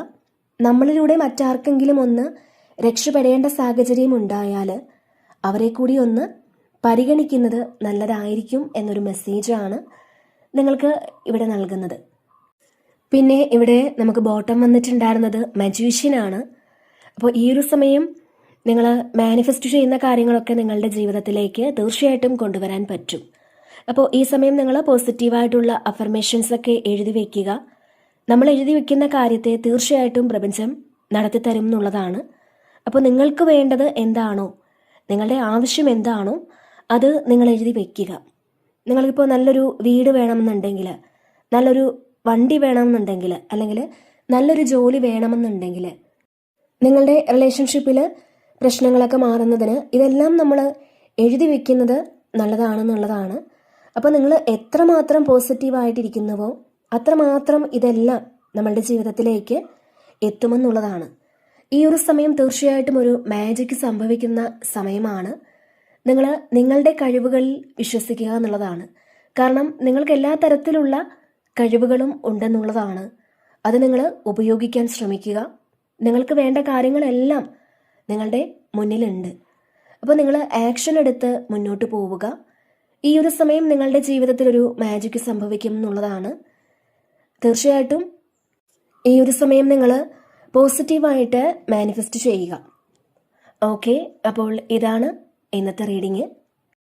നമ്മളിലൂടെ മറ്റാർക്കെങ്കിലും ഒന്ന് രക്ഷപ്പെടേണ്ട സാഹചര്യം ഉണ്ടായാൽ അവരെ കൂടി ഒന്ന് പരിഗണിക്കുന്നത് നല്ലതായിരിക്കും എന്നൊരു മെസ്സേജാണ് നിങ്ങൾക്ക് ഇവിടെ നൽകുന്നത്. പിന്നെ ഇവിടെ നമുക്ക് ബോട്ടം വന്നിട്ടുണ്ടായിരുന്നത് മജീഷ്യനാണ്. അപ്പോൾ ഈ ഒരു സമയം നിങ്ങൾ മാനിഫെസ്റ്റ് ചെയ്യുന്ന കാര്യങ്ങളൊക്കെ നിങ്ങളുടെ ജീവിതത്തിലേക്ക് തീർച്ചയായിട്ടും കൊണ്ടുവരാൻ പറ്റും. അപ്പോൾ ഈ സമയം നിങ്ങൾ പോസിറ്റീവായിട്ടുള്ള അഫർമേഷൻസ് ഒക്കെ എഴുതി വയ്ക്കുക. നമ്മൾ എഴുതി വയ്ക്കുന്ന കാര്യത്തെ തീർച്ചയായിട്ടും പ്രപഞ്ചം നടത്തിത്തരും എന്നുള്ളതാണ്. അപ്പോൾ നിങ്ങൾക്ക് വേണ്ടത് എന്താണോ, നിങ്ങളുടെ ആവശ്യം എന്താണോ അത് നിങ്ങൾ എഴുതി വയ്ക്കുക. നിങ്ങൾക്കിപ്പോൾ നല്ലൊരു വീട് വേണമെന്നുണ്ടെങ്കിൽ, നല്ലൊരു വണ്ടി വേണമെന്നുണ്ടെങ്കിൽ, അല്ലെങ്കിൽ നല്ലൊരു ജോലി വേണമെന്നുണ്ടെങ്കിൽ, നിങ്ങളുടെ റിലേഷൻഷിപ്പിൽ പ്രശ്നങ്ങളൊക്കെ മാറുന്നതിന് ഇതെല്ലാം നമ്മൾ എഴുതി വയ്ക്കുന്നത് നല്ലതാണെന്നുള്ളതാണ്. അപ്പോൾ നിങ്ങൾ എത്രമാത്രം പോസിറ്റീവായിട്ടിരിക്കുന്നുവോ അത്രമാത്രം ഇതെല്ലാം നമ്മളുടെ ജീവിതത്തിലേക്ക് എത്തുമെന്നുള്ളതാണ്. ഈ ഒരു സമയം തീർച്ചയായിട്ടും ഒരു മാജിക് സംഭവിക്കുന്ന സമയമാണ്. നിങ്ങൾ നിങ്ങളുടെ കഴിവുകളിൽ വിശ്വസിക്കുക എന്നുള്ളതാണ്. കാരണം നിങ്ങൾക്ക് എല്ലാ തരത്തിലുള്ള കഴിവുകളും ഉണ്ടെന്നുള്ളതാണ്. അത് നിങ്ങൾ ഉപയോഗിക്കാൻ ശ്രമിക്കുക. നിങ്ങൾക്ക് വേണ്ട കാര്യങ്ങളെല്ലാം നിങ്ങളുടെ മുന്നിലുണ്ട്. അപ്പോൾ നിങ്ങൾ ആക്ഷൻ എടുത്ത് മുന്നോട്ട് പോവുക. ഈ ഒരു സമയം നിങ്ങളുടെ ജീവിതത്തിൽ ഒരു മാജിക് സംഭവിക്കും എന്നുള്ളതാണ്. തീർച്ചയായിട്ടും ഈ ഒരു സമയം നിങ്ങൾ പോസിറ്റീവായിട്ട് മാനിഫെസ്റ്റ് ചെയ്യുക. ഓക്കെ, അപ്പോൾ ഇതാണ് ഇന്നത്തെ റീഡിങ്.